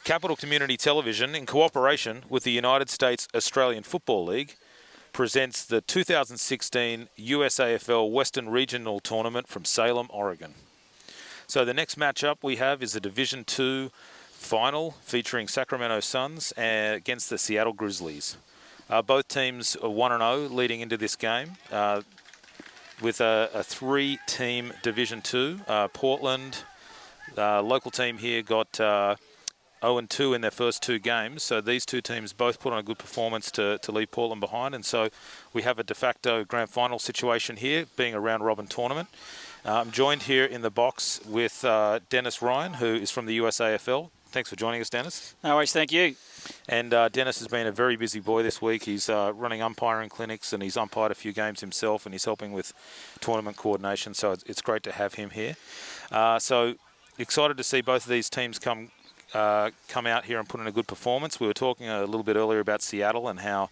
Capital Community Television, in cooperation with the United States Australian Football League, presents the 2016 USAFL Western Regional Tournament from Salem, Oregon. So the next matchup we have is a Division II final featuring Sacramento Suns against the Seattle Grizzlies. Both teams are 1-0 leading into this game with a three-team Division II. Portland, local team here, got 0-2 in their first two games. So these two teams both put on a good performance to leave Portland behind. And so we have a de facto grand final situation here, being a round-robin tournament. I'm joined here in the box with Dennis Ryan, who is from the USAFL. Thanks for joining us, Dennis. No worries, thank you. And Dennis has been a very busy boy this week. He's running umpiring clinics and he's umpired a few games himself, and he's helping with tournament coordination, so it's great to have him here. So excited to see both of these teams come out here and put in a good performance. We were talking a little bit earlier about Seattle and how,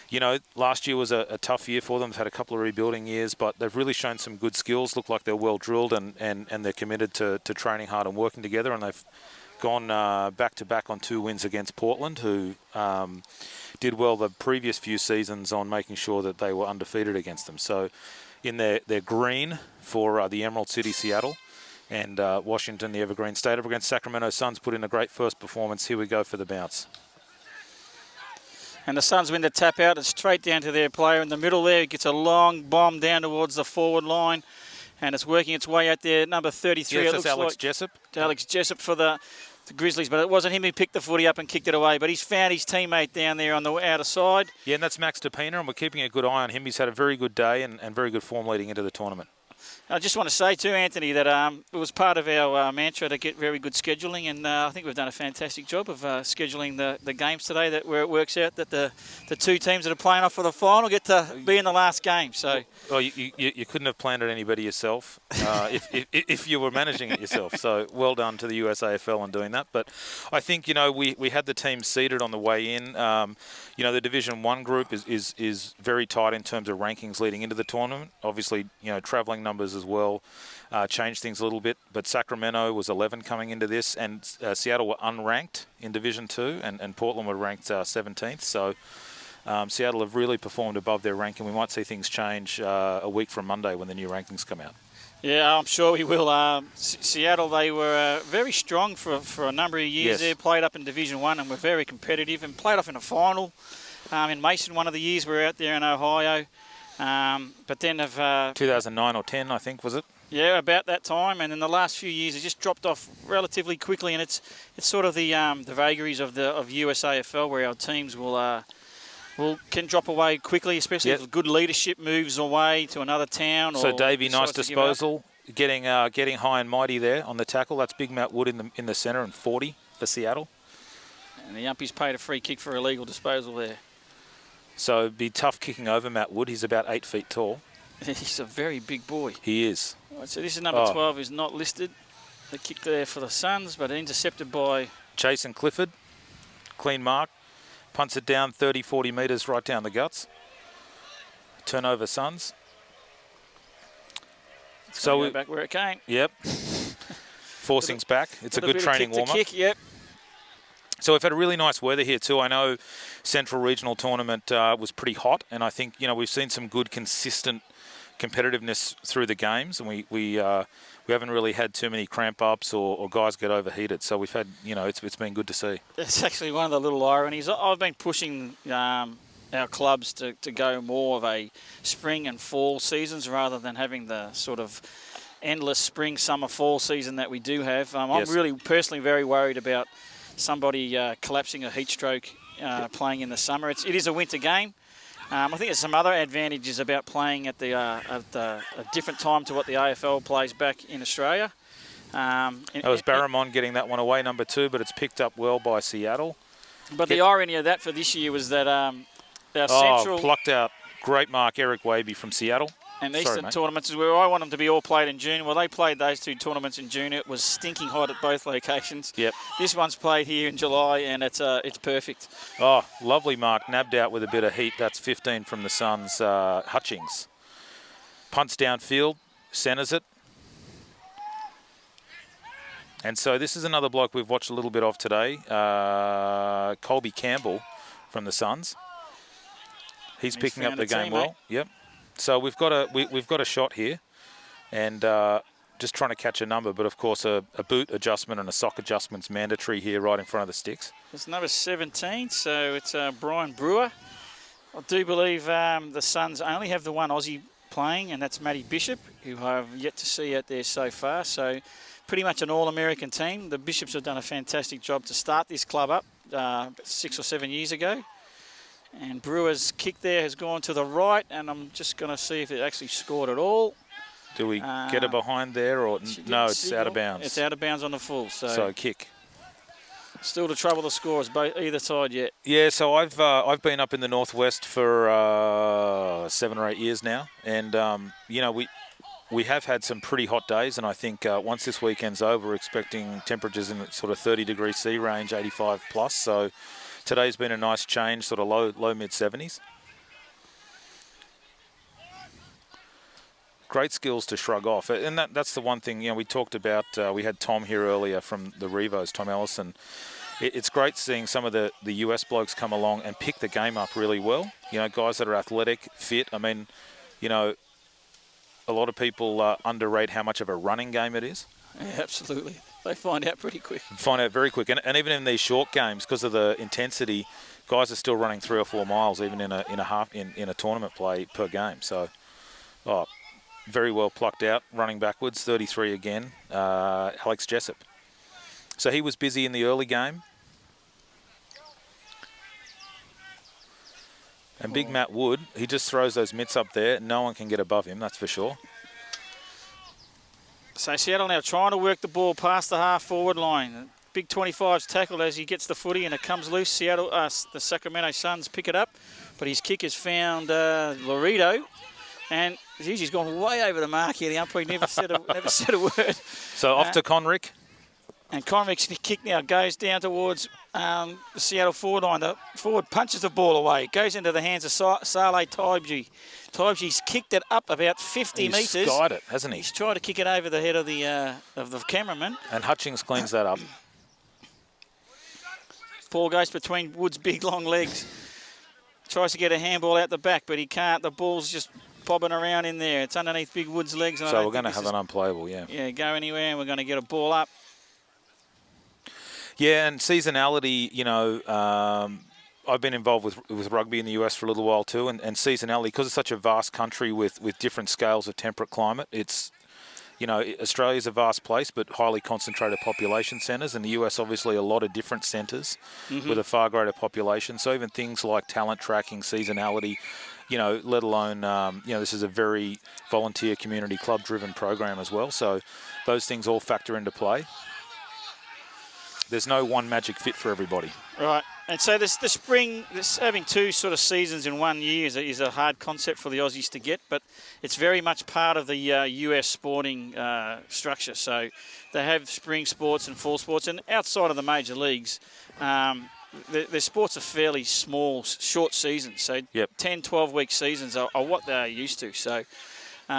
you know, last year was a tough year for them. They've had a couple of rebuilding years, but they've really shown some good skills. Look like they're well drilled and they're committed to training hard and working together, and they've gone back-to-back on 2 wins against Portland, who did well the previous few seasons on making sure that they were undefeated against them. So in their green for the Emerald City, Seattle, and Washington, the Evergreen State, up against Sacramento Suns, put in a great first performance. Here we go for the bounce. And the Suns win the tap out. It's straight down to their player in the middle there. It gets a long bomb down towards the forward line, and it's working its way out there. Number 33. Yes, that's Alex Jessup. Alex Jessup for the Grizzlies, but it wasn't him who picked the footy up and kicked it away, but he's found his teammate down there on the outer side. Yeah, and that's Max DePina, and we're keeping a good eye on him. He's had a very good day and very good form leading into the tournament. I just want to say too, Anthony, that it was part of our mantra to get very good scheduling, and I think we've done a fantastic job of scheduling the games today, that where it works out that the two teams that are playing off for the final get to be in the last game. So, well, you couldn't have planned it any better yourself if you were managing it yourself. So well done to the USAFL on doing that. But I think, you know, we had the teams seeded on the way in. You know, the Division I group is very tight in terms of rankings leading into the tournament. Obviously, you know, travelling numbers as well changed things a little bit. But Sacramento was 11 coming into this, and Seattle were unranked in Division II, and Portland were ranked 17th. So Seattle have really performed above their ranking. We might see things change a week from Monday when the new rankings come out. Yeah, I'm sure we will. Seattle, they were very strong for a number of years. Yes. They played up in Division I and were very competitive, and played off in a final. In Mason, one of the years we were out there in Ohio. But then of 2009 or 10, I think, was it? Yeah, about that time. And in the last few years, it just dropped off relatively quickly. And it's sort of the vagaries of USAFL, where our teams can drop away quickly, especially if good leadership moves away to another town. So Davey, nice disposal, getting high and mighty there on the tackle. That's Big Matt Wood in the centre, and 40 for Seattle. And the umpies paid a free kick for illegal disposal there. So it'd be tough kicking over Matt Wood. He's about 8 feet tall. He's a very big boy. He is. Right, so this is number 12, who's not listed. The kick there for the Suns, but intercepted by Jason Clifford. Clean mark. Punts it down 30, 40 metres right down the guts. Turnover Suns. So go back where it came. Yep. Forcing's back. It's a good training warm-up. Yep. So we've had a really nice weather here too. I know Central Regional Tournament was pretty hot, and I think, you know, we've seen some good consistent competitiveness through the games, and we haven't really had too many cramp ups or guys get overheated. So we've had, you know, it's been good to see. It's actually one of the little ironies. I've been pushing our clubs to go more of a spring and fall seasons rather than having the sort of endless spring, summer, fall season that we do have. I'm really personally very worried about somebody collapsing a heat stroke playing in the summer. It is a winter game. I think there's some other advantages about playing at a different time to what the AFL plays back in Australia. That was Barramon getting that one away, number 2, but it's picked up well by Seattle. But the irony of that for this year was that our Central... plucked out. Great mark, Eric Waby from Seattle. And Eastern tournaments is where I want them to be all played in June. Well, they played those two tournaments in June. It was stinking hot at both locations. Yep. This one's played here in July, and it's perfect. Oh, lovely mark. Nabbed out with a bit of heat. That's 15 from the Suns. Hutchings. Punts downfield. Centres it. And so this is another bloke we've watched a little bit of today, Colby Campbell from the Suns. He's picking up the game well. Yep. So we've got a shot here, and just trying to catch a number. But of course, a boot adjustment and a sock adjustment's mandatory here, right in front of the sticks. It's number 17, so it's Brian Brewer. I do believe the Suns only have the one Aussie playing, and that's Matty Bishop, who I have yet to see out there so far. So pretty much an all-American team. The Bishops have done a fantastic job to start this club up 6 or 7 years ago. And Brewer's kick there has gone to the right, and I'm just going to see if it actually scored at all. Do we get it behind there, or no? It's out of bounds. It's out of bounds on the full. So kick. Still to trouble the scores, either side yet. Yeah, so I've been up in the northwest for 7 or 8 years now, and you know, we have had some pretty hot days, and I think once this weekend's over, we're expecting temperatures in the sort of 30 C range, 85 plus. So today's been a nice change, sort of low mid 70s. Great skills to shrug off, and that's the one thing, you know, we talked about. We had Tom here earlier from the Revos, Tom Ellison. It's great seeing some of the US blokes come along and pick the game up really well. You know, guys that are athletic, fit. I mean, you know, a lot of people underrate how much of a running game it is. Yeah, absolutely. They find out pretty quick. Find out very quick, and even in these short games, because of the intensity, guys are still running 3 or 4 miles, even in a tournament play per game. So, very well plucked out, running backwards, 33 again, Alex Jessup. So he was busy in the early game. And big Matt Wood, he just throws those mitts up there. No one can get above him, that's for sure. So Seattle now trying to work the ball past the half-forward line. Big 25's tackled as he gets the footy and it comes loose. Seattle, the Sacramento Suns pick it up, but his kick has found Laredo. And he's gone way over the mark here. The umpire never said a word. So off to Conrick. And Conrick's kick now goes down towards the Seattle forward line. The forward punches the ball away. Goes into the hands of Saleh Taibji. Taibji's kicked it up about 50 metres. He's skied it, hasn't he? He's tried to kick it over the head of the cameraman. And Hutchings cleans that up. Ball goes between Wood's big long legs. Tries to get a handball out the back, but he can't. The ball's just bobbing around in there. It's underneath big Wood's legs. So we're going to have an unplayable, yeah. Yeah, go anywhere, and we're going to get a ball up. Yeah, and seasonality, you know, I've been involved with rugby in the US for a little while too, and seasonality, because it's such a vast country with different scales of temperate climate, it's, you know, Australia's a vast place, but highly concentrated population centres, and the US obviously a lot of different centres with a far greater population. So even things like talent tracking, seasonality, you know, let alone, you know, this is a very volunteer community club-driven program as well. So those things all factor into play. There's no one magic fit for everybody. Right. And so the spring, having 2 sort of seasons in 1 year is a hard concept for the Aussies to get, but it's very much part of the US sporting structure. So they have spring sports and fall sports, and outside of the major leagues, their sports are fairly small, short seasons. So 10, 12-week seasons are what they're used to. So, you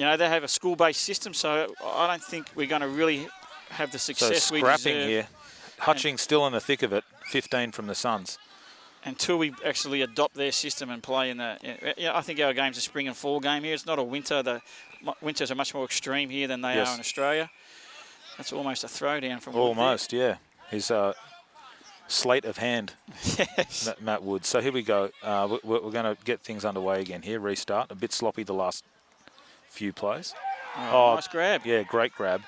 know, they have a school-based system, so I don't think we're going to really have the success we deserve. Scrapping here. Hutchings still in the thick of it, 15 from the Suns. Until we actually adopt their system and play in the... Yeah, I think our game's a spring and fall game here. It's not a winter. The winters are much more extreme here than they are in Australia. That's almost a throwdown from Wood. Almost, yeah. His sleight of hand, yes. Matt Wood. So here we go. We're going to get things underway again here. Restart. A bit sloppy the last few plays. Oh, nice grab. Yeah, great grab.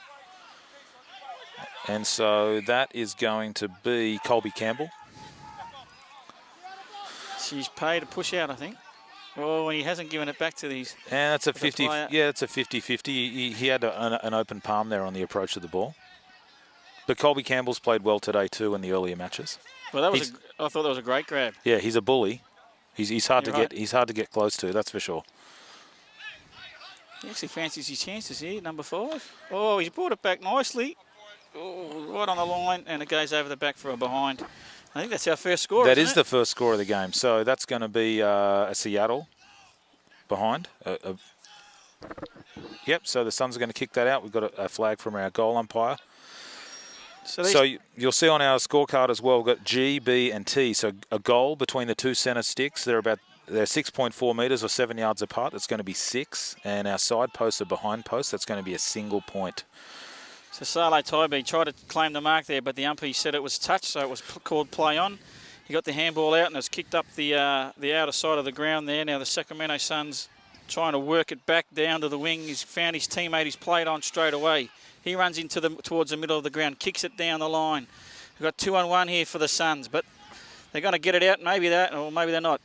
And so that is going to be Colby Campbell. She's paid a push out, I think. Oh, and he hasn't given it back to these. And that's a 50. Yeah, it's a 50-50. He had an open palm there on the approach of the ball. But Colby Campbell's played well today too in the earlier matches. Well, I thought that was a great grab. Yeah, he's a bully. He's hard to get. He's hard to get close to. That's for sure. He actually fancies his chances here, number 5. Oh, he's brought it back nicely. Oh, right on the line, and it goes over the back for a behind. I think that's our first score. That is the first score of the game. So that's going to be a Seattle behind. Yep, so the Suns are going to kick that out. We've got a flag from our goal umpire. So you'll see on our scorecard as well, we've got G, B, and T. So a goal between the two centre sticks. They're 6.4 metres or 7 yards apart. That's going to be 6. And our side posts are behind posts. That's going to be a single point. So Saleh Taibi tried to claim the mark there, but the umpire said it was touch, so it was called play on. He got the handball out and has kicked up the outer side of the ground there. Now the Sacramento Suns trying to work it back down to the wing. He's found his teammate. He's played on straight away. He runs towards the middle of the ground, kicks it down the line. We've got 2-on-1 here for the Suns, but they're going to get it out. Maybe that, or maybe they're not.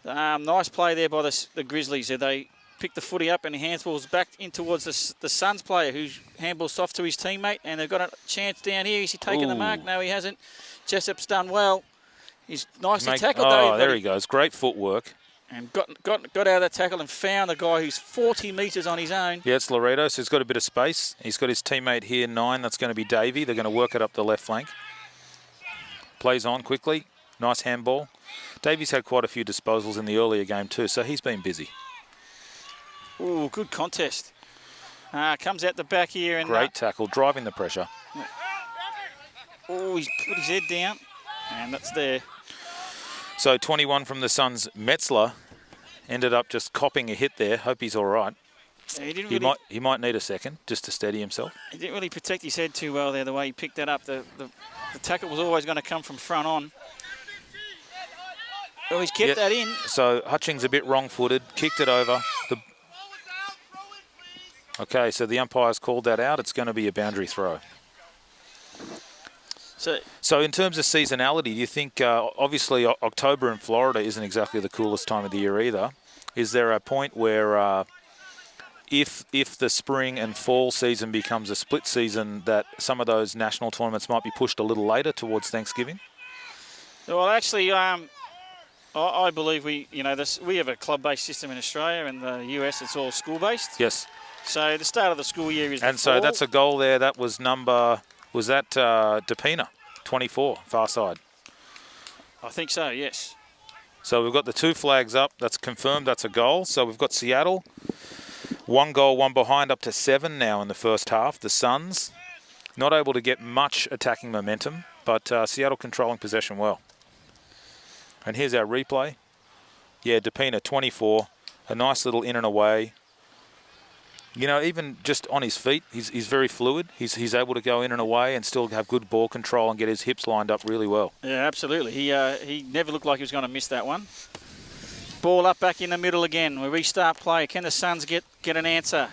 Nice play there by the Grizzlies. They pick the footy up and he handballs back in towards the Suns player, who handballs off to his teammate, and they've got a chance down here. Is he taking the mark? No, he hasn't. Jessup's done well. He's nicely tackled though. Oh, there he goes. Great footwork. And got out of that tackle and found the guy who's 40 metres on his own. Yeah, it's Loreto, so he's got a bit of space. He's got his teammate here, 9. That's going to be Davey. They're going to work it up the left flank. Plays on quickly. Nice handball. Davey's had quite a few disposals in the earlier game too, so he's been busy. Ooh, good contest. Comes out the back here. And great tackle, driving the pressure. Oh, he's put his head down, and that's there. So 21 from the Suns, Metzler ended up just copping a hit there. Hope he's all right. Yeah, he might need a second just to steady himself. He didn't really protect his head too well there, the way he picked that up. The tackle was always going to come from front on. Oh, he's kept that in. So Hutchings a bit wrong-footed, kicked it over. Okay, so the umpire's called that out. It's going to be a boundary throw. So in terms of seasonality, do you think, obviously October in Florida isn't exactly the coolest time of the year either. Is there a point where if the spring and fall season becomes a split season, that some of those national tournaments might be pushed a little later towards Thanksgiving? Well, actually, I believe we have a club-based system in Australia. In the US, it's all school-based. Yes. So the start of the school year is and the fall. So that's a goal there. That was was that DePina, 24, far side? I think so, yes. So we've got the 2 flags up. That's confirmed. That's a goal. So we've got Seattle, 1 goal, 1 behind, up to 7 now in the first half. The Suns not able to get much attacking momentum, but Seattle controlling possession well. And here's our replay. Yeah, DePina, 24, a nice little in and away. You know, even just on his feet, he's very fluid. He's able to go in and away and still have good ball control and get his hips lined up really well. Yeah, absolutely. He never looked like he was going to miss that one. Ball up back in the middle again. We restart play. Can the Suns get an answer?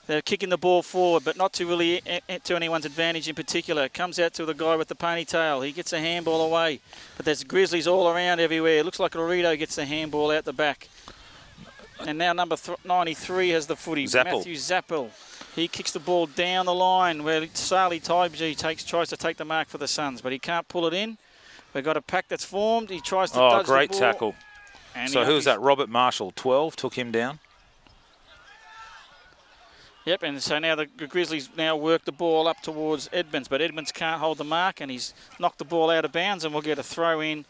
They're kicking the ball forward, but not to anyone's advantage in particular. Comes out to the guy with the ponytail. He gets a handball away, but there's Grizzlies all around everywhere. It looks like Laredo gets the handball out the back. And now number 93 has the footy. Zappel. Matthew Zappel. He kicks the ball down the line where Saleh Taibi tries to take the mark for the Suns, but he can't pull it in. We've got a pack that's formed. He tries to dodge the ball. Great tackle. So who's that? Robert Marshall, 12, took him down. Yep, and so now the Grizzlies now work the ball up towards Edmonds, but Edmonds can't hold the mark, and he's knocked the ball out of bounds, and we'll get a throw in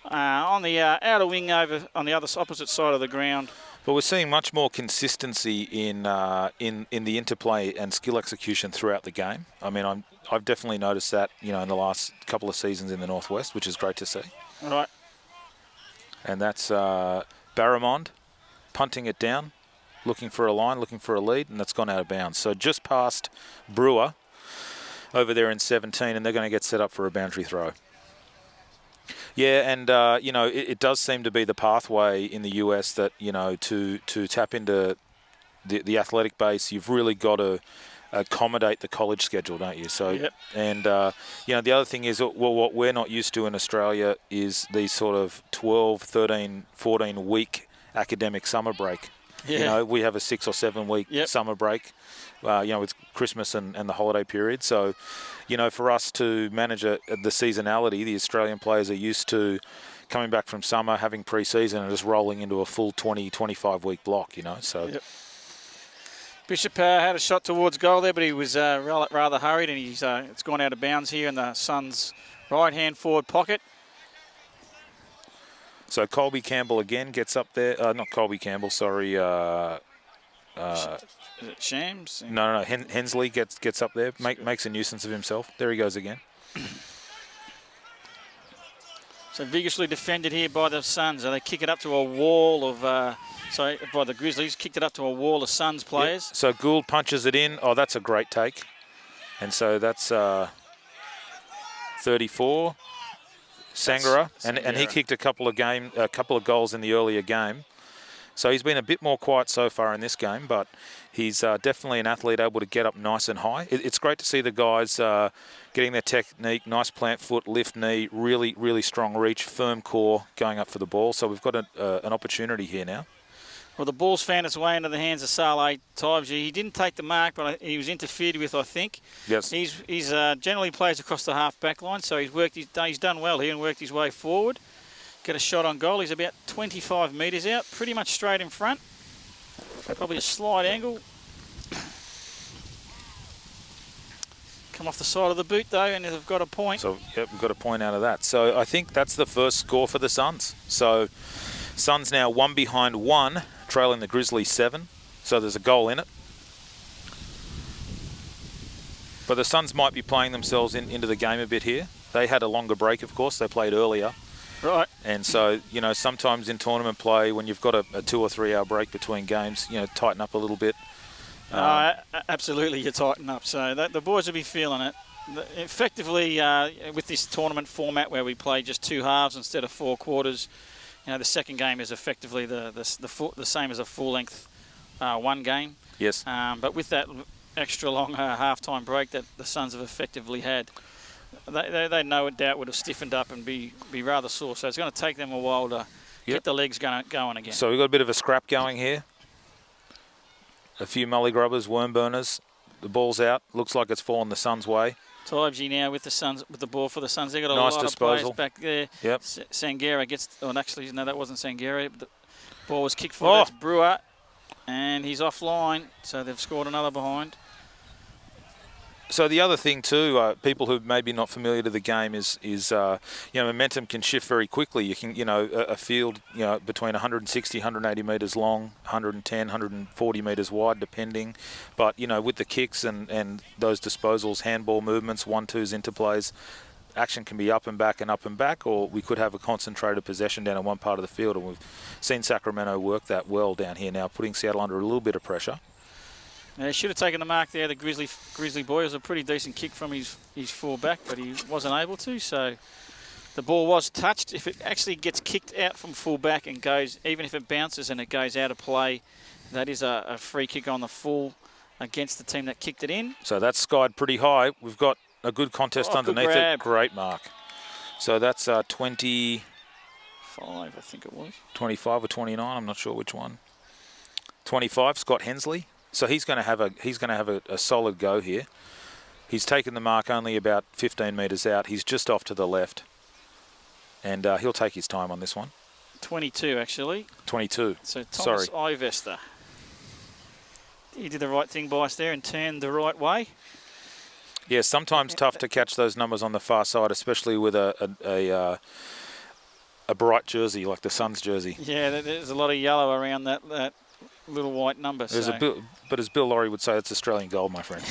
on the outer wing over on the opposite side of the ground. But we're seeing much more consistency in the interplay and skill execution throughout the game. I mean, I've definitely noticed that, in the last couple of seasons in the Northwest, which is great to see. All right. And that's Barramond punting it down, looking for a line, looking for a lead, and that's gone out of bounds. So just past Brewer over there in 17, and they're going to get set up for a boundary throw. Yeah, and, it does seem to be the pathway in the US that, to tap into the athletic base, you've really got to accommodate the college schedule, don't you? So, yep. And, the other thing is, what we're not used to in Australia is these sort of 12, 13, 14-week academic summer break. Yeah. We have a 6 or 7 week summer break, with Christmas and the holiday period. So, for us to manage the seasonality, the Australian players are used to coming back from summer, having pre-season, and just rolling into a full 20, 25-week block, So. Yep. Bishop had a shot towards goal there, but he was rather hurried, and it's gone out of bounds here in the Suns' right-hand forward pocket. So Colby Campbell again gets up there. Not Colby Campbell, sorry. Is it Shams? No. Hensley gets up there, makes a nuisance of himself. There he goes again. So vigorously defended here by the Suns. They kick it up to a wall of, by the Grizzlies, kicked it up to a wall of Suns players. Yep. So Gould punches it in. Oh, that's a great take. And so that's 34. Sangara, and he kicked a couple of goals in the earlier game. So he's been a bit more quiet so far in this game, but he's definitely an athlete able to get up nice and high. It's great to see the guys getting their technique, nice plant foot, lift knee, really, really strong reach, firm core, going up for the ball. So we've got an opportunity here now. Well, the ball's found its way into the hands of Saleh Taibji. He didn't take the mark, but he was interfered with, I think. Yes. He's generally plays across the half-back line, so he's done well here and worked his way forward. Get a shot on goal. He's about 25 metres out, pretty much straight in front. Probably a slight angle. Come off the side of the boot, though, and they've got a point. So, yep, we've got a point out of that. So I think that's the first score for the Suns. So Suns now 1 behind 1, trailing the Grizzlies 7. So there's a goal in it. But the Suns might be playing themselves into the game a bit here. They had a longer break, of course. They played earlier. Right. And so, sometimes in tournament play, when you've got a 2 or 3 hour break between games, tighten up a little bit. Absolutely, you tighten up. So the boys will be feeling it. Effectively, with this tournament format where we play just 2 halves instead of 4 quarters, the second game is effectively the same as a full-length 1 game. Yes. But with that extra long half-time break that the Suns have effectively had, they no doubt would have stiffened up and be rather sore. So it's going to take them a while to get the legs going again. So we've got a bit of a scrap going here. A few mully grubbers, worm burners. The ball's out. Looks like it's fallen the Suns' way. Taibji now with the ball for the Suns. They've got a nice lot disposal. of players back there. Yep. Sangara gets... Oh, actually, no, that wasn't Sangara. The ball was kicked for that's Brewer. And he's offline, so they've scored another behind. So the other thing too, people who may be not familiar to the game is momentum can shift very quickly. You can, a field, between 160, 180 metres long, 110, 140 metres wide, depending. But, with the kicks and those disposals, handball movements, 1-2s, interplays, action can be up and back, or we could have a concentrated possession down in one part of the field. And we've seen Sacramento work that well down here now, putting Seattle under a little bit of pressure. He should have taken the mark there. The Grizzly boy. It was a pretty decent kick from his full back, but he wasn't able to. So the ball was touched. If it actually gets kicked out from full back and goes, even if it bounces and it goes out of play, that is a free kick on the full against the team that kicked it in. So that's skied pretty high. We've got a good contest underneath it. Great mark. So that's 25, I think it was. 25 or 29. I'm not sure which one. 25. Scott Hensley. So he's going to have a solid go here. He's taken the mark only about 15 metres out. He's just off to the left, and he'll take his time on this one. 22 actually. 22. So Thomas Ivester. He did the right thing by us there and turned the right way. Yeah, sometimes tough to catch those numbers on the far side, especially with a bright jersey like the Suns jersey. Yeah, there's a lot of yellow around that little white number. But as Bill Laurie would say, it's Australian gold, my friend.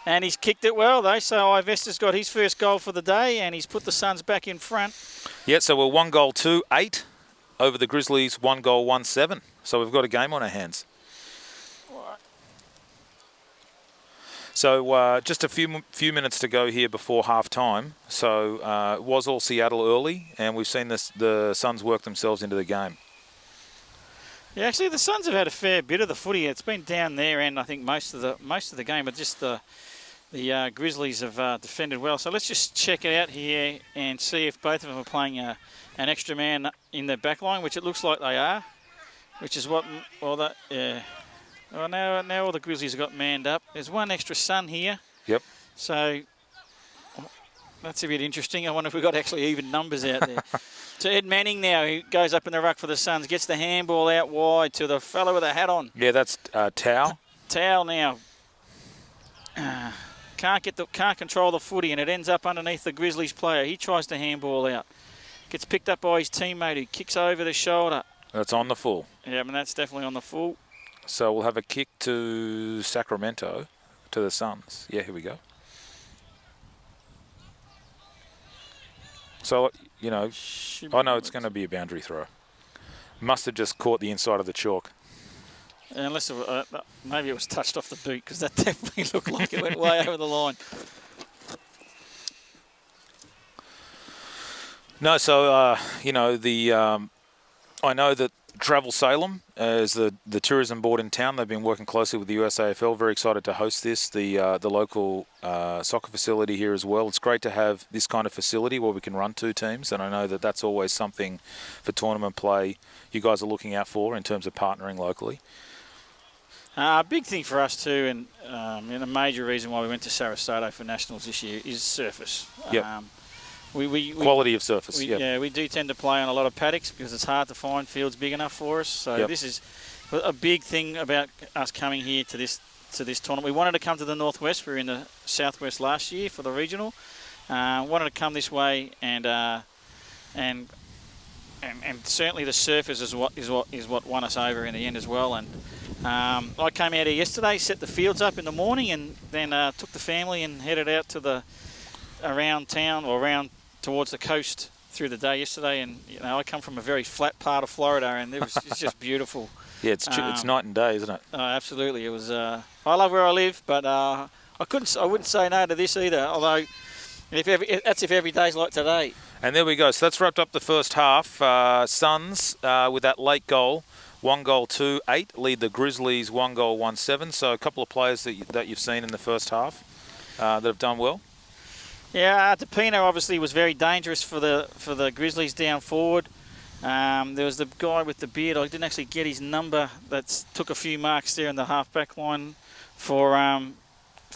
And he's kicked it well, though, so Ivester's got his first goal for the day, and he's put the Suns back in front. Yeah, so we're 1-2-8 over the Grizzlies, 1-1-7. So we've got a game on our hands. So just a few minutes to go here before half-time. So it was all Seattle early, and we've seen the Suns work themselves into the game. Yeah, actually, the Suns have had a fair bit of the footy. It's been down there, and I think most of the game, but just the Grizzlies have defended well. So let's just check it out here and see if both of them are playing an extra man in their back line, which it looks like they are. Which is what, Well, now all the Grizzlies have got manned up. There's one extra Sun here. Yep. So that's a bit interesting. I wonder if we've got actually even numbers out there. So Ed Manning now, who goes up in the ruck for the Suns, gets the handball out wide to the fellow with the hat on. Yeah, that's Tao. Tao now. Can't control the footy, and it ends up underneath the Grizzlies player. He tries to handball out. Gets picked up by his teammate, who kicks over the shoulder. That's on the full. Yeah, I mean, that's definitely on the full. So we'll have a kick to Sacramento, to the Suns. Yeah, here we go. So, you know, I know it's going to be a boundary throw. Must have just caught the inside of the chalk. Unless maybe it was touched off the boot, because that definitely looked like it went way over the line. No, so, you know, I know that Travel Salem is the tourism board in town. They've been working closely with the USAFL. Very excited to host this, the local soccer facility here as well. It's great to have this kind of facility where we can run 2 teams, and I know that that's always something for tournament play you guys are looking out for in terms of partnering locally. A big thing for us too, and a major reason why we went to Sarasota for Nationals this year is surface. Yep. Quality of surface. Yeah, we do tend to play on a lot of paddocks because it's hard to find fields big enough for us. So this is a big thing about us coming here to this tournament. We wanted to come to the Northwest. We were in the Southwest last year for the regional. Wanted to come this way, and certainly the surface is what won us over in the end as well. And I came out here yesterday, set the fields up in the morning, and then took the family and headed out to around town or around towards the coast through the day yesterday. And you know, I come from a very flat part of Florida, and it's just beautiful. Yeah, it's night and day, isn't it? Absolutely, it was. I love where I live, but I wouldn't say no to this either. Although, if every day's like today. And there we go. So that's wrapped up the first half. Suns with that late goal. 1-2-8 lead the Grizzlies 1-1-7. So a couple of players that you've seen in the first half that have done well. Yeah, DePino obviously was very dangerous for the Grizzlies down forward. There was the guy with the beard. I didn't actually get his number. That took a few marks there in the half-back line for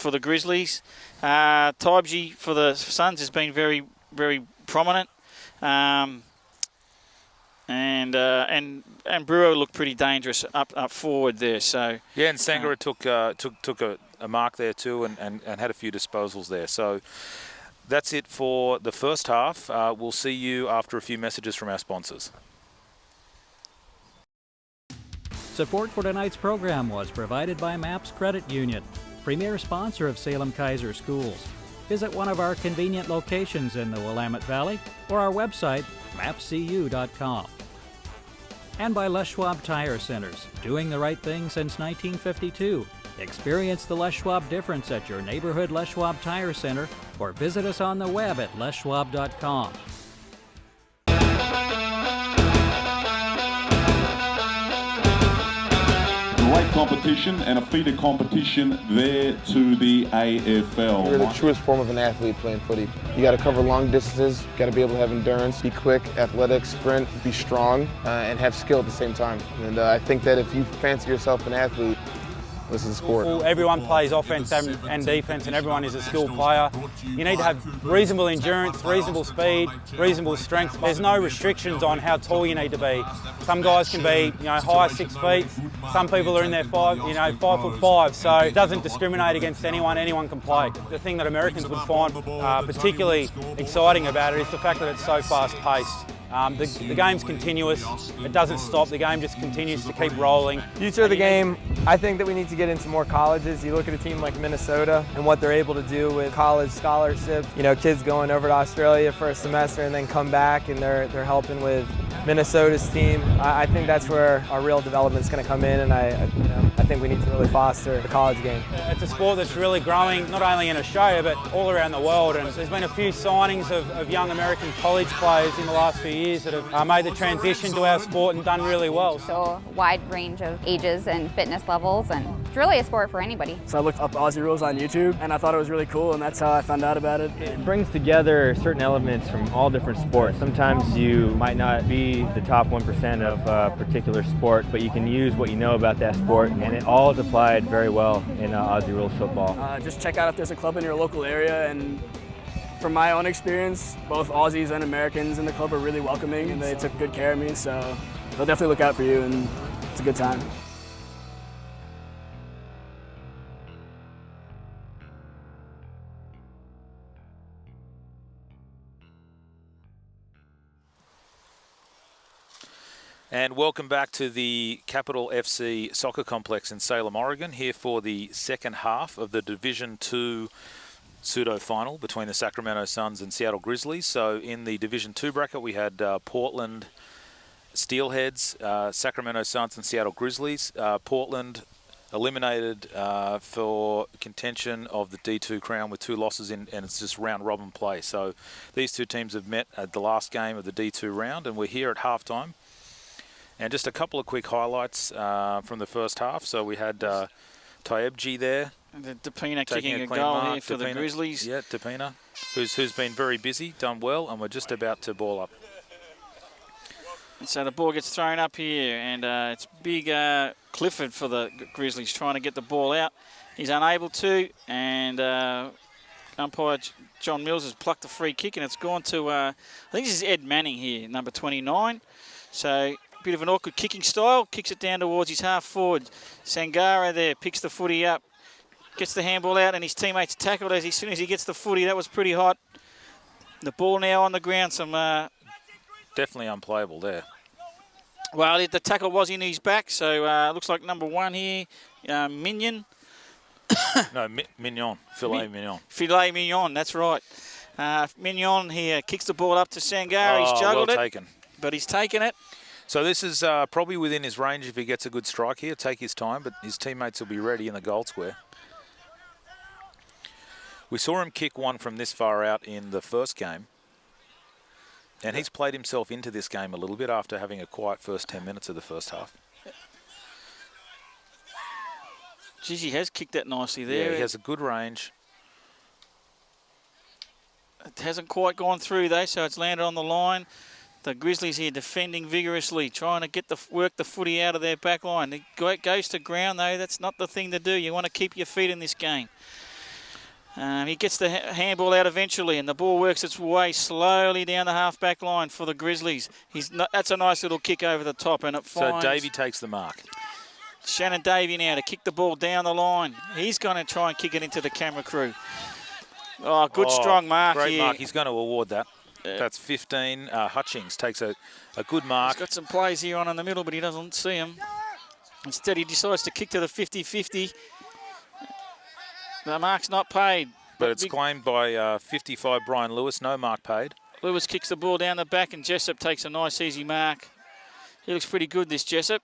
the Grizzlies. Tybji for the Suns has been very, very prominent. And Brewer looked pretty dangerous up forward there. So yeah, and Sangara took a mark there too, and had a few disposals there. So that's it for the first half. We'll see you after a few messages from our sponsors. Support for tonight's program was provided by MAPS Credit Union, premier sponsor of Salem Kaiser Schools. Visit one of our convenient locations in the Willamette Valley or our website, mapscu.com. And by Les Schwab Tire Centers, doing the right thing since 1952. Experience the Les Schwab difference at your neighborhood Les Schwab Tire Center or visit us on the web at leschwab.com. Great competition and a feeder competition there to the AFL. You're the truest form of an athlete playing footy. You got to cover long distances, got to be able to have endurance, be quick, athletic, sprint, be strong, and have skill at the same time. And I think that if you fancy yourself an athlete, this is a sport. Everyone plays offense and defense, and everyone is a skilled player. You need to have reasonable endurance, reasonable speed, reasonable strength. There's no restrictions on how tall you need to be. Some guys can be, high 6 feet. Some people are in their 5'5", so it doesn't discriminate against anyone. Anyone can play. The thing that Americans would find particularly exciting about it is the fact that it's so fast-paced. The game's continuous. It doesn't stop. The game just continues to keep rolling. Future of the game, I think that we need to get into more colleges. You look at a team like Minnesota and what they're able to do with college scholarships. Kids going over to Australia for a semester and then come back and they're helping with Minnesota's team. I think that's where our real development's going to come in, and I think we need to really foster the college game. It's a sport that's really growing, not only in Australia but all around the world. And there's been a few signings of young American college players in the last few years that have made the transition to our sport and done really well. So a wide range of ages and fitness levels, and it's really a sport for anybody. So I looked up Aussie rules on YouTube and I thought it was really cool, and that's how I found out about it. It brings together certain elements from all different sports. Sometimes you might not be the top 1% of a particular sport, but you can use what you know about that sport, and it all is applied very well in Aussie rules football. Just check out if there's a club in your local area, and from my own experience, both Aussies and Americans in the club are really welcoming, and they took good care of me, so they'll definitely look out for you, and it's a good time. And welcome back to the Capital FC Soccer Complex in Salem, Oregon, here for the second half of the Division 2 pseudo-final between the Sacramento Suns and Seattle Grizzlies. So in the Division 2 bracket, we had Portland Steelheads, Sacramento Suns and Seattle Grizzlies. Portland eliminated for contention of the D2 crown with 2 losses in, and it's just round robin play. So these two teams have met at the last game of the D2 round, and we're here at halftime. And just a couple of quick highlights from the first half. So we had Taebji there. And Depina kicking a goal mark. here for the Grizzlies. Yeah, Depina, who's been very busy, done well, and we're just about to ball up. And so the ball gets thrown up here, and it's big Clifford for the Grizzlies trying to get the ball out. He's unable to, and umpire John Mills has plucked a free kick, and it's gone to, I think this is Ed Manning here, number 29. So bit of an awkward kicking style, kicks it down towards his half forward. Sangara there picks the footy up, gets the handball out, and his teammates tackled as soon as he gets the footy. That was pretty hot. The ball now on the ground. Some definitely unplayable there. Well, the tackle was in his back, so looks like number 1 here, Mignon. No, Mignon, Filet Mignon. Filet Mignon, that's right. Mignon here kicks the ball up to Sangara. He's juggled well taken. But he's taken it. So this is probably within his range if he gets a good strike here. Take his time, but his teammates will be ready in the goal square. We saw him kick one from this far out in the first game. And he's played himself into this game a little bit after having a quiet first 10 minutes of the first half. Geez, he has kicked that nicely there. Yeah, he has a good range. It hasn't quite gone through though, so it's landed on the line. The Grizzlies here defending vigorously, trying to work the footy out of their back line. It goes to ground though. That's not the thing to do. You want to keep your feet in this game. He gets the handball out eventually, and the ball works its way slowly down the half-back line for the Grizzlies. That's a nice little kick over the top, and it finds... So Davey takes the mark. Shannon Davey now to kick the ball down the line. He's going to try and kick it into the camera crew. Oh, good strong mark great here. Great mark. He's going to award that. That's 15. Hutchings takes a good mark. He's got some plays here on in the middle, but he doesn't see them. Instead, he decides to kick to the 50-50. The mark's not paid. But it's claimed by 55 Brian Lewis. No mark paid. Lewis kicks the ball down the back, and Jessup takes a nice, easy mark. He looks pretty good, this Jessup.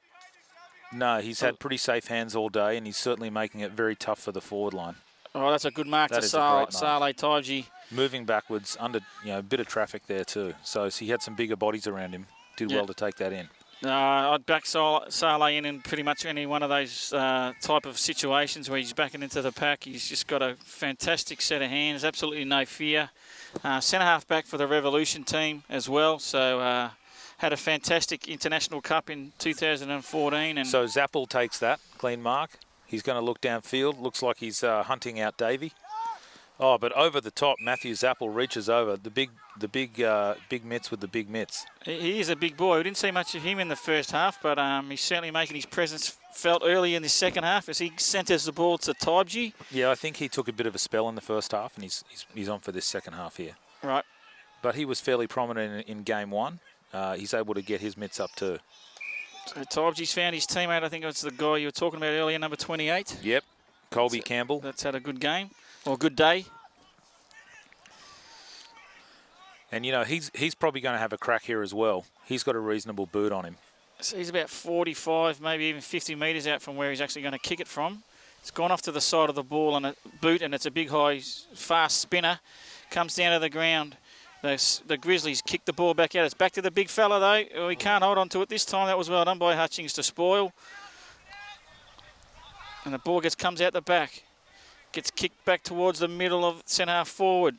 No, he's had pretty safe hands all day, and he's certainly making it very tough for the forward line. Oh, that's a good mark to Saleh Taibji. Moving backwards under, a bit of traffic there too. So he had some bigger bodies around him. Did well to take that in. I'd back Saleh in pretty much any one of those type of situations where he's backing into the pack. He's just got a fantastic set of hands, absolutely no fear. Centre half back for the Revolution team as well. So had a fantastic international cup in 2014. And so Zappel takes that clean mark. He's going to look downfield. Looks like he's hunting out Davey. Oh, but over the top, Matthew Zappel reaches over the big mitts with the big mitts. He is a big boy. We didn't see much of him in the first half, but he's certainly making his presence felt early in the second half as he centres the ball to Taibji. Yeah, I think he took a bit of a spell in the first half, and he's on for this second half here. Right. But he was fairly prominent in game one. He's able to get his mitts up too. So Taibji's found his teammate. I think it's the guy you were talking about earlier, number 28. Yep, Colby Campbell. That's had a good game. Or a good day. And, he's probably going to have a crack here as well. He's got a reasonable boot on him. So he's about 45, maybe even 50 metres out from where he's actually going to kick it from. It's gone off to the side of the ball on a boot, and it's a big, high, fast spinner. Comes down to the ground. The Grizzlies kick the ball back out. It's back to the big fella, though. Oh, he can't hold on to it this time. That was well done by Hutchings to spoil. And the ball comes out the back. Gets kicked back towards the middle of centre half forward.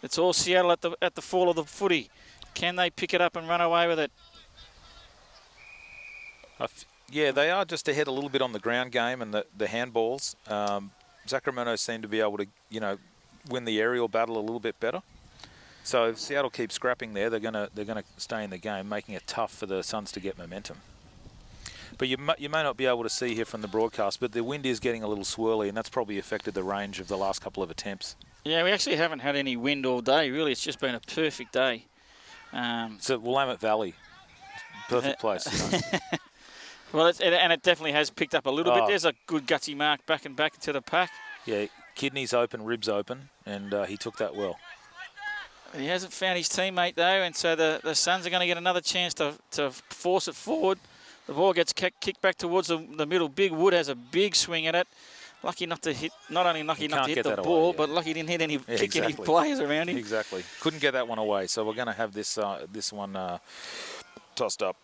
It's all Seattle at the fall of the footy. Can they pick it up and run away with it? Yeah, they are just ahead a little bit on the ground game and the handballs. Sacramento seem to be able to, win the aerial battle a little bit better. So if Seattle keeps scrapping there, they're gonna stay in the game, making it tough for the Suns to get momentum. But you may not be able to see here from the broadcast, but the wind is getting a little swirly, and that's probably affected the range of the last couple of attempts. Yeah, we actually haven't had any wind all day, really. It's just been a perfect day. So Willamette Valley, Perfect place. Well, it definitely has picked up a little bit. There's a good gutsy mark back into the pack. Yeah, kidneys open, ribs open, and he took that well. He hasn't found his teammate, though, and so the Suns are going to get another chance to force it forward. The ball gets kicked back towards the middle. Big Wood has a big swing at it. Lucky not to hit, not only lucky enough to hit the ball, but lucky he didn't hit any, kick any players around him. Exactly. Couldn't get that one away, so we're going to have this one tossed up.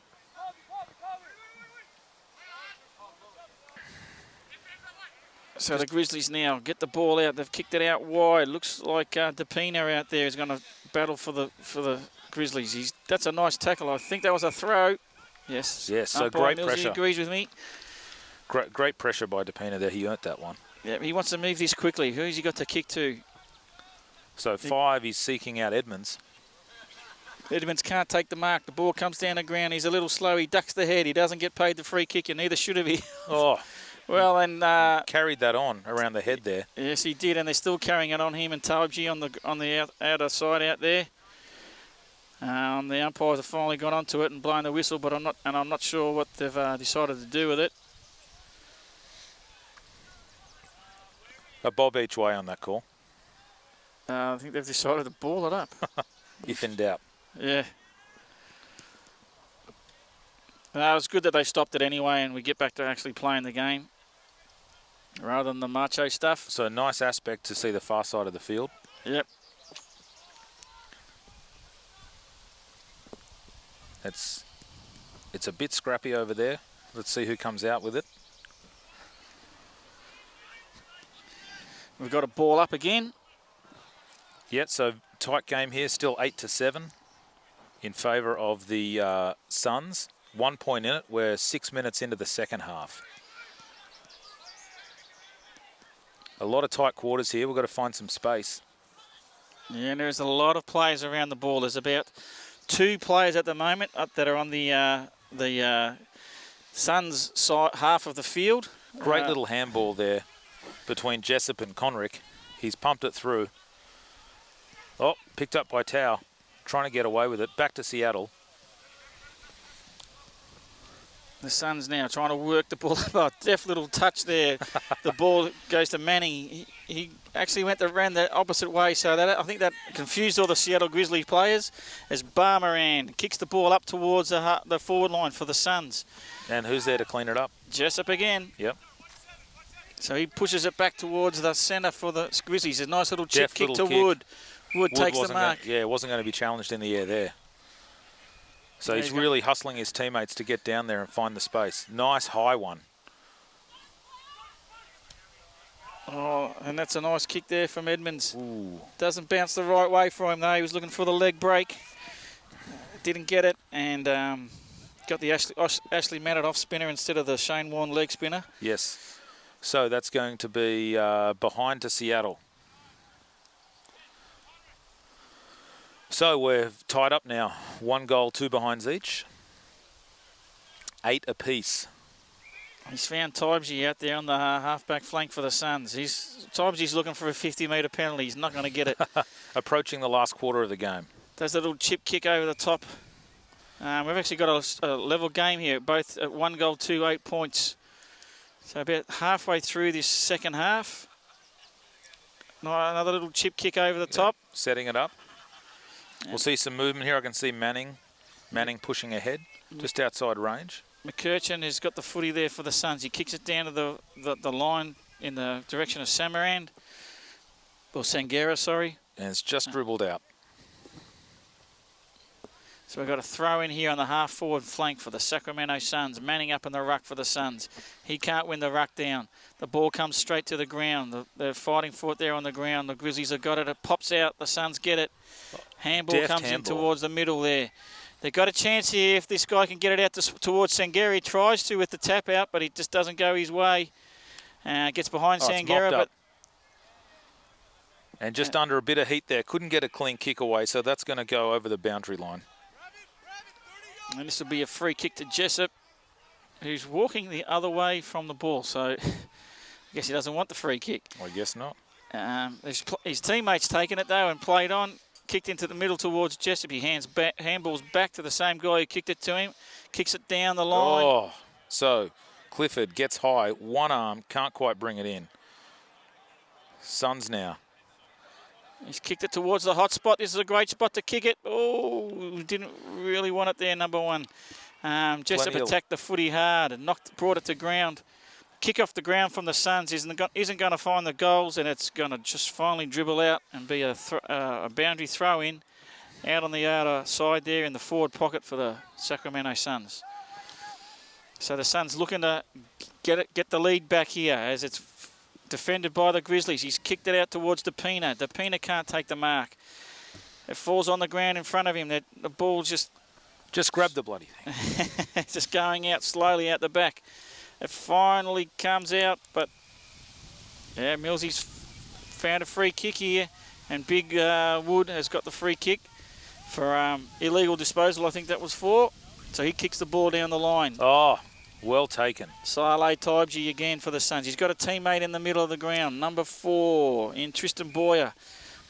So the Grizzlies now get the ball out. They've kicked it out wide. Looks like DePina out there is going to battle for the Grizzlies. That's a nice tackle. I think that was a throw. Yes. Yes. So great Millsy pressure. Agrees with me. Great pressure by DePina there. He earned that one. Yeah. He wants to move this quickly. Who's he got to kick to? So 5. He's seeking out Edmonds. Edmonds can't take the mark. The ball comes down the ground. He's a little slow. He ducks the head. He doesn't get paid the free kick, and neither should have he. Oh. Well, and carried that on around the head there. Yes, he did, and they're still carrying it on him and Talbji on the outer side out there. The umpires have finally got onto it and blown the whistle, but I'm not sure what they've decided to do with it. A bob each way on that call. I think they've decided to ball it up. If in doubt. Yeah. It was good that they stopped it anyway, and we get back to actually playing the game rather than the macho stuff. So a nice aspect to see the far side of the field. Yep. It's a bit scrappy over there. Let's see who comes out with it. We've got a ball up again. Yeah, so tight game here, still 8-7 in favour of the Suns. 1 point in it. We're 6 minutes into the second half. A lot of tight quarters here. We've got to find some space. Yeah, and there's a lot of players around the ball. There's about 2 players at the moment that are on the Suns side, half of the field. Great little handball there between Jessup and Conrick. He's pumped it through. Oh, picked up by Tau. Trying to get away with it. Back to Seattle. The Suns now trying to work the ball up. Oh, deft little touch there. The ball goes to Manning. He actually ran the opposite way, so that I think that confused all the Seattle Grizzlies players as Barmaran kicks the ball up towards the forward line for the Suns. And who's there to clean it up? Jessup again. Yep. So he pushes it back towards the centre for the Grizzlies. A nice little chip kick to kick. Wood. Wood takes the mark. It wasn't going to be challenged in the air there. So he's really hustling his teammates to get down there and find the space. Nice high one. Oh, and that's a nice kick there from Edmonds. Ooh. Doesn't bounce the right way for him, though. He was looking for the leg break. Didn't get it, and got the Ashley Matted off spinner instead of the Shane Warne leg spinner. Yes. So that's going to be behind to Seattle. So we're tied up now. 1 goal, 2 behinds each. 8 apiece. He's found Tybji out there on the half-back flank for the Suns. Tybji's looking for a 50-metre penalty. He's not going to get it. Approaching the last quarter of the game. Does a little chip kick over the top. We've actually got a level game here, both at 1 goal, 2, 8 points. So about halfway through this second half. Another little chip kick over the top. Setting it up. We'll see some movement here. I can see Manning pushing ahead, just outside range. McCurchin has got the footy there for the Suns. He kicks it down to the line in the direction of Sangera, sorry. And it's just dribbled out. So we've got a throw in here on the half-forward flank for the Sacramento Suns. Manning up in the ruck for the Suns. He can't win the ruck down. The ball comes straight to the ground. They're fighting for it there on the ground. The Grizzlies have got it. It pops out. The Suns get it. Handball comes in towards the middle there. They've got a chance here if this guy can get it out towards Sangera. He tries to with the tap out, but it just doesn't go his way. Gets behind Sangera, but... And just under a bit of heat there. Couldn't get a clean kick away, so that's going to go over the boundary line. And this will be a free kick to Jessup, who's walking the other way from the ball. So I guess he doesn't want the free kick. I guess not. His teammates taken it, though, and played on. kicked into the middle towards Jessup. He handballs back to the same guy who kicked it to him. Kicks it down the line. Oh, so Clifford gets high, one arm, can't quite bring it in. Suns now. He's kicked it towards the hot spot. This is a great spot to kick it. Oh, didn't really want it there, number one. Jessup attacked the footy hard and brought it to ground. Kick off the ground from the Suns isn't going to find the goals, and it's going to just finally dribble out and be a boundary throw in out on the outer side there in the forward pocket for the Sacramento Suns. So the Suns looking to get the lead back here as it's defended by the Grizzlies. He's kicked it out towards DePina. DePina can't take the mark. It falls on the ground in front of him. The ball just grab the bloody thing. It's just going out slowly out the back. It finally comes out, but yeah, Millsy's found a free kick here, and Big Wood has got the free kick for illegal disposal, I think that was for. So he kicks the ball down the line. Oh, well taken. Saleh Taibji again for the Suns. He's got a teammate in the middle of the ground, number 4 in Tristan Boyer.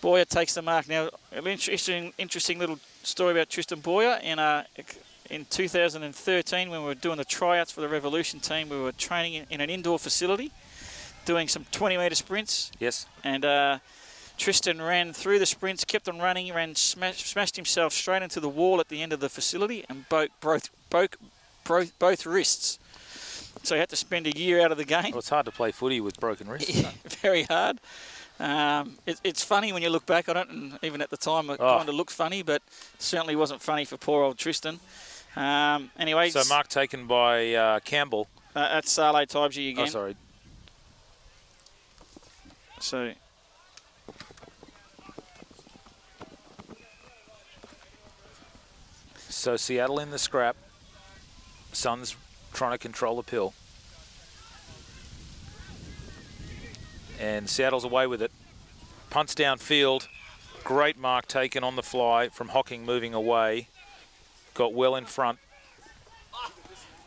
Boyer takes the mark. Now, an interesting little story about Tristan Boyer. In 2013, when we were doing the tryouts for the Revolution team, we were training in an indoor facility, doing some 20-metre sprints. Yes. And Tristan ran through the sprints, kept on running, smashed himself straight into the wall at the end of the facility and broke both wrists. So he had to spend a year out of the game. Well, it's hard to play footy with broken wrists. Yeah, very hard. It's funny when you look back on it, and even at the time it kind of looked funny, but certainly wasn't funny for poor old Tristan. Anyway. So mark taken by Campbell. That's Saleh Taibji again. Oh, sorry. So Seattle in the scrap. Suns trying to control the pill. And Seattle's away with it. Punts downfield. Great mark taken on the fly from Hocking moving away. Got well in front.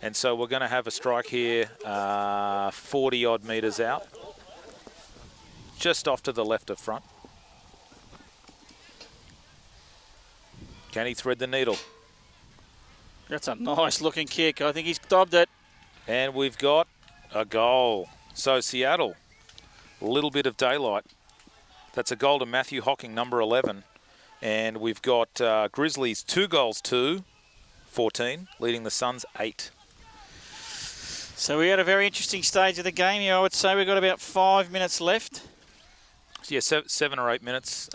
And so we're going to have a strike here 40-odd metres out. Just off to the left of front. Can he thread the needle? That's a nice looking kick. I think he's dobbed it. And we've got a goal. So Seattle, a little bit of daylight. That's a goal to Matthew Hocking, number 11. And we've got Grizzlies 2 goals to 14, leading the Suns 8. So we had a very interesting stage of the game here. I would say we've got about 5 minutes left. Yeah, 7 or 8 minutes.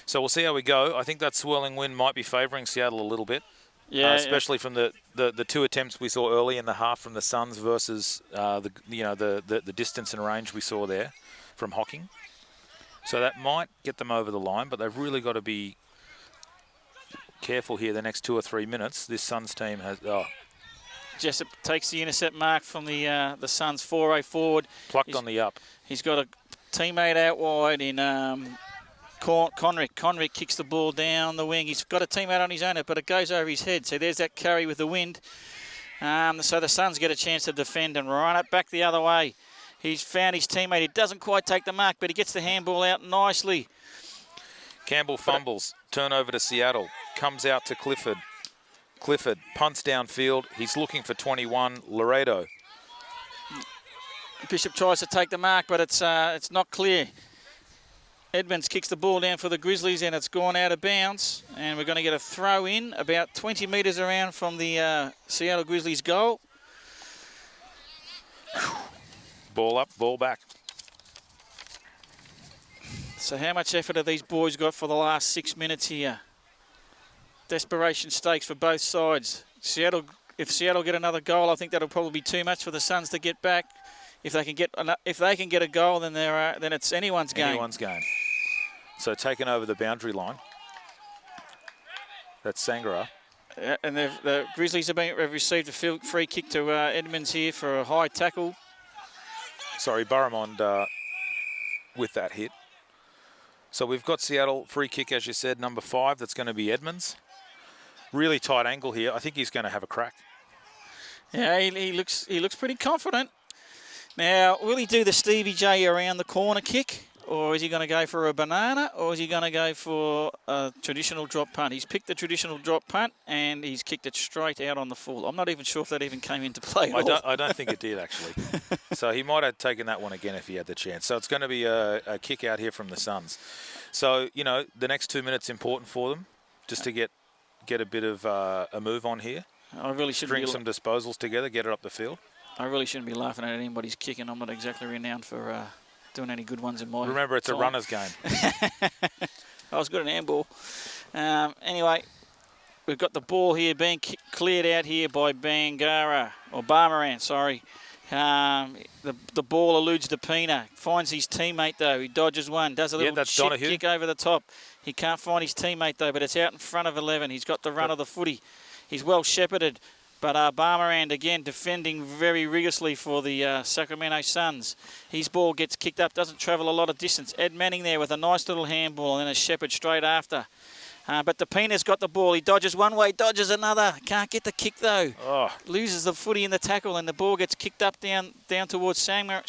So we'll see how we go. I think that swirling wind might be favouring Seattle a little bit. Yeah, especially from the 2 attempts we saw early in the half from the Suns versus the distance and range we saw there from Hocking. So that might get them over the line, but they've really got to be careful here the next 2 or 3 minutes. This Suns team has... Jessup takes the intercept mark from the Suns 4-0 forward. Plucked on the up. He's got a teammate out wide in Conrick. Conrick kicks the ball down the wing. He's got a teammate on his own, but it goes over his head. So there's that carry with the wind. So the Suns get a chance to defend and run it back the other way. He's found his teammate. He doesn't quite take the mark, but he gets the handball out nicely. Campbell fumbles. Turnover to Seattle. Comes out to Clifford. Clifford punts downfield. He's looking for 21, Laredo. Bishop tries to take the mark, but it's not clear. Edmonds kicks the ball down for the Grizzlies, and it's gone out of bounds. And we're going to get a throw in about 20 metres around from the Seattle Grizzlies goal. Ball up, ball back. So how much effort have these boys got for the last 6 minutes here? Desperation stakes for both sides. If Seattle get another goal, I think that'll probably be too much for the Suns to get back. If they can get a goal, then it's anyone's game. Anyone's game. So taken over the boundary line. That's Sangara. Yeah, and the Grizzlies have received a free kick to Edmonds here for a high tackle. Sorry, Barramond with that hit. So we've got Seattle free kick, as you said, number 5. That's going to be Edmonds. Really tight angle here. I think he's going to have a crack. Yeah, he looks pretty confident. Now, will he do the Stevie J around the corner kick? or is he going to go for a banana, or is he going to go for a traditional drop punt? He's picked the traditional drop punt, and he's kicked it straight out on the full. I'm not even sure if that even came into play at all. I don't think it did, actually. So he might have taken that one again if he had the chance. So it's going to be a kick out here from the Suns. So, you know, the next 2 minutes important for them, just to get a bit of a move on here. I really shouldn't string some disposals together, get it up the field. I really shouldn't be laughing at anybody's kicking. I'm not exactly renowned for doing any good ones in my Remember, it's time. a runner's game. I was good at handball. Anyway, we've got the ball here being cleared out here by Barmaran, sorry. The ball eludes Depina, finds his teammate though. He dodges one, does a little chip kick over the top. He can't find his teammate though, but it's out in front of 11. He's got the run of the footy. He's well shepherded, but Barmaran again defending very rigorously for the Sacramento Suns. His ball gets kicked up, doesn't travel a lot of distance. Ed Manning there with a nice little handball and then a shepherd straight after. But Depina's got the ball. He dodges one way, dodges another. Can't get the kick though. Oh. Loses the footy in the tackle, and the ball gets kicked up down towards Sangara.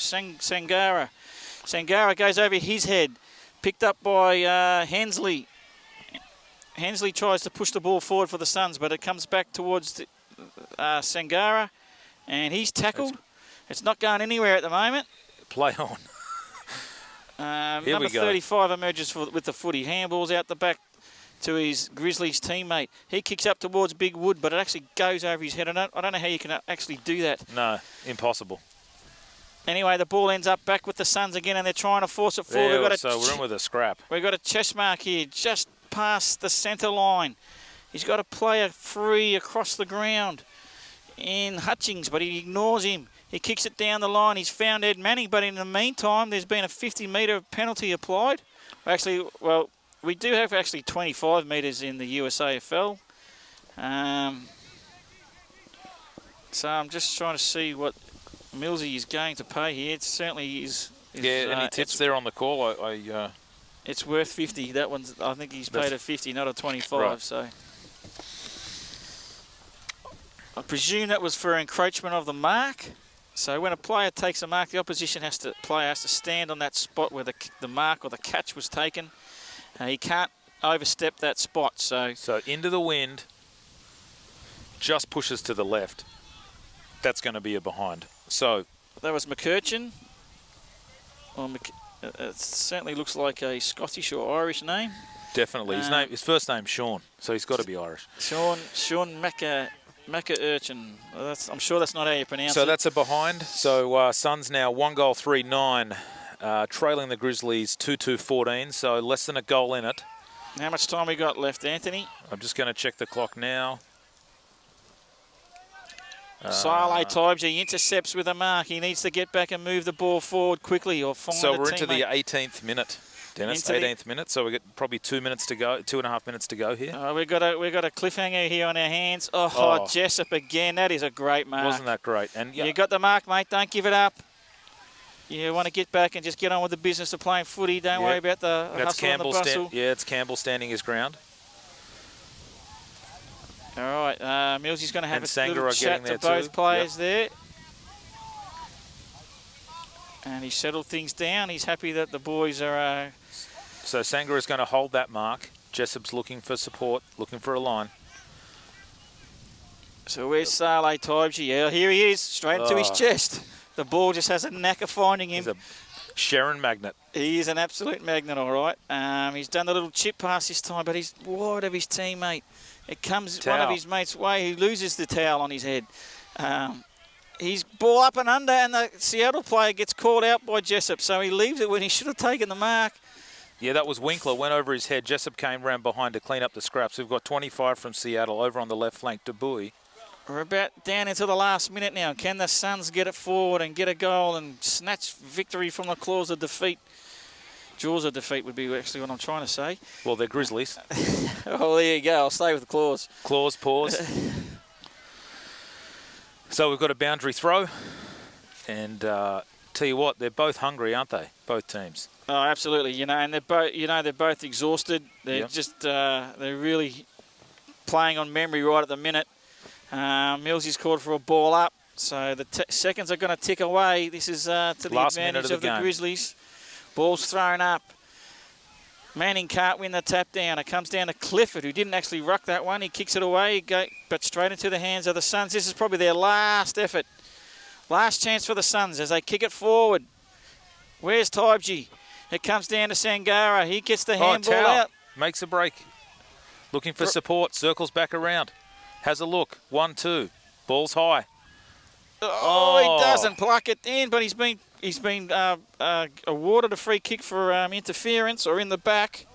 Sangara goes over his head, picked up by Hensley. Hensley tries to push the ball forward for the Suns, but it comes back towards Sangara, and he's tackled. It's not going anywhere at the moment. Play on. Number 35 emerges with the footy. Handballs out the back to his Grizzlies teammate. He kicks up towards Big Wood, but it actually goes over his head. I don't know how you can actually do that. No, impossible. Anyway, the ball ends up back with the Suns again, and they're trying to force it forward. So we're in with a scrap. We've got a chest mark here, just past the centre line. He's got a player free across the ground in Hutchings, but he ignores him. He kicks it down the line. He's found Ed Manning, but in the meantime, there's been a 50-metre penalty applied. Actually, well, we do have actually 25 metres in the USAFL. So I'm just trying to see what Millsy is going to pay here. It certainly is. Any tips there on the call? It's worth 50. That one's, I think he's paid a 50, not a 25. Right. So I presume that was for encroachment of the mark. So when a player takes a mark, the opposition player has to stand on that spot where the mark or the catch was taken. He can't overstep that spot. So into the wind, just pushes to the left. That's going to be a behind. So that was McCurchin. Well, it certainly looks like a Scottish or Irish name. Definitely. His first name's Sean, so he's got to be Irish. Sean McCurchin. I'm sure that's not how you pronounce it. So that's a behind. So Suns now 1-3-9, trailing the Grizzlies 2-2-14, so less than a goal in it. How much time we got left, Anthony? I'm just going to check the clock now. Saleh Tibes, he intercepts with a mark. He needs to get back and move the ball forward quickly or find a teammate. So we're into the 18th minute, Dennis. 18th minute. So we've got probably 2 minutes to go, 2.5 minutes to go here. We've got a cliffhanger here on our hands. Oh, Jessup again. That is a great mark. Wasn't that great? And you got the mark, mate. Don't give it up. You want to get back and just get on with the business of playing footy. Don't worry about the hustle and the bustle. It's Campbell standing his ground. All right, Millsy's going to have a little chat to both players there. And he's settled things down. He's happy that the boys are... So Sangara's going to hold that mark. Jessup's looking for support, looking for a line. So where's Saleh Tibes? Yeah, here he is, straight into his chest. The ball just has a knack of finding him. He's a Sharon magnet. He is an absolute magnet, all right. He's done the little chip pass this time, but he's wide of his teammate. It comes one of his mates' way. He loses the towel on his head. He's ball up and under, and the Seattle player gets called out by Jessup, so he leaves it when he should have taken the mark. Yeah, that was Winkler, went over his head. Jessup came round behind to clean up the scraps. We've got 25 from Seattle over on the left flank to Bowie. We're about down into the last minute now. Can the Suns get it forward and get a goal and snatch victory from the claws of defeat? Jaws of defeat would be actually what I'm trying to say. Well, they're Grizzlies. Oh, there you go. I'll stay with the claws. Claws, paws. So we've got a boundary throw. And tell you what, they're both hungry, aren't they? Both teams. Oh, absolutely. And they're both exhausted. They're just they're really playing on memory right at the minute. Millsy's called for a ball up. So the seconds are going to tick away. This is to the advantage of the Grizzlies. Ball's thrown up. Manning can't win the tap down. It comes down to Clifford, who didn't actually ruck that one. He kicks it away, but straight into the hands of the Suns. This is probably their last effort. Last chance for the Suns as they kick it forward. Where's Taibji? It comes down to Sangara. He gets the handball out. Makes a break. Looking for support. Circles back around. Has a look. 1-2. Ball's high. Oh, he doesn't pluck it in, but he's been awarded a free kick for interference or in the back.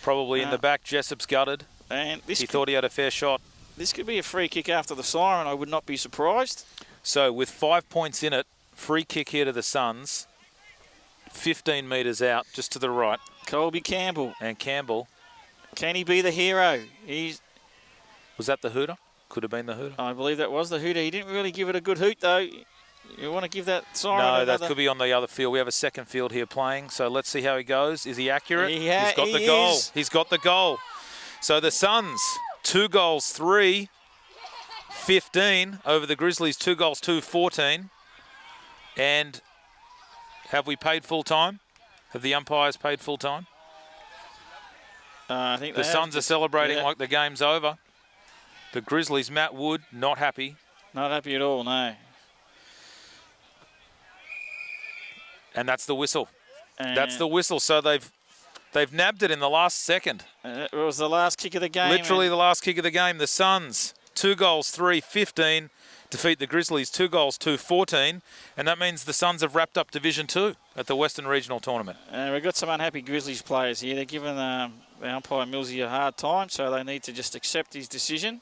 Probably in the back. Jessup's gutted. And he thought he had a fair shot. This could be a free kick after the siren. I would not be surprised. So with 5 points in it, free kick here to the Suns. 15 metres out, just to the right. Colby Campbell. And Campbell. Can he be the hero? Was that the hooter? Could have been the hooter. I believe that was the hooter. He didn't really give it a good hoot, though. You want to give that siren No, that could be on the other field. We have a second field here playing, so let's see how he goes. Is he accurate? He's got the goal. He's got the goal. So the Suns, 2 goals, 3, 15 over the Grizzlies, 2 goals, 2, 14. And have we paid full time? Have the umpires paid full time? I think the Suns are celebrating like the game's over. The Grizzlies, Matt Wood, not happy. Not happy at all, no. And that's the whistle. That's the whistle. So they've nabbed it in the last second. It was the last kick of the game. Literally the last kick of the game. The Suns, 2 goals, 3, 15. Defeat the Grizzlies, 2 goals, 2, 14. And that means the Suns have wrapped up Division 2 at the Western Regional Tournament. We've got some unhappy Grizzlies players here. They're giving the umpire Millsy a hard time, so they need to just accept his decision.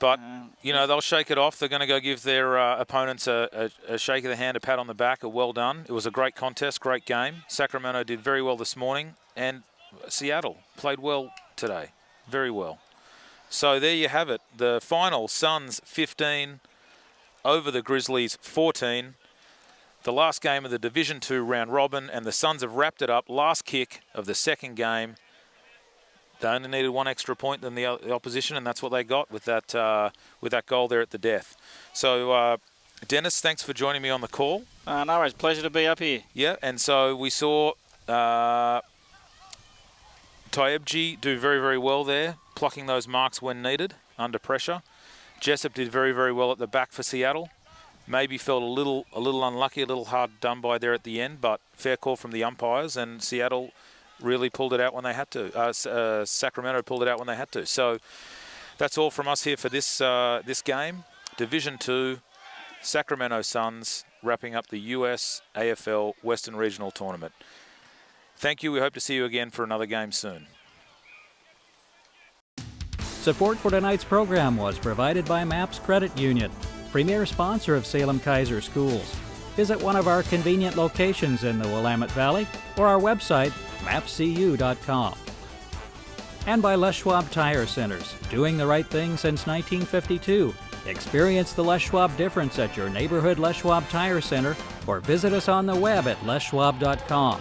But, they'll shake it off. They're going to go give their opponents a shake of the hand, a pat on the back, a well done. It was a great contest, great game. Sacramento did very well this morning, and Seattle played well today, very well. So there you have it. The final, Suns 15 over the Grizzlies 14. The last game of the Division 2 round robin, and the Suns have wrapped it up. Last kick of the second game. They only needed 1 extra point than the opposition, and that's what they got with that goal there at the death. So, Dennis, thanks for joining me on the call. No worries. Pleasure to be up here. Yeah, and so we saw Taibji do very, very well there, plucking those marks when needed, under pressure. Jessup did very, very well at the back for Seattle. Maybe felt a little unlucky, a little hard done by there at the end, but fair call from the umpires, and Seattle really pulled it out when they had to. Sacramento pulled it out when they had to. So that's all from us here for this game. Division 2, Sacramento Suns wrapping up the USAFL Western Regional Tournament. Thank you. We hope to see you again for another game soon. Support for tonight's program was provided by MAPS Credit Union, premier sponsor of Salem Kaiser Schools. Visit one of our convenient locations in the Willamette Valley or our website, mapscu.com. And by Les Schwab Tire Centers, doing the right thing since 1952. Experience the Les Schwab difference at your neighborhood Les Schwab Tire Center or visit us on the web at leschwab.com.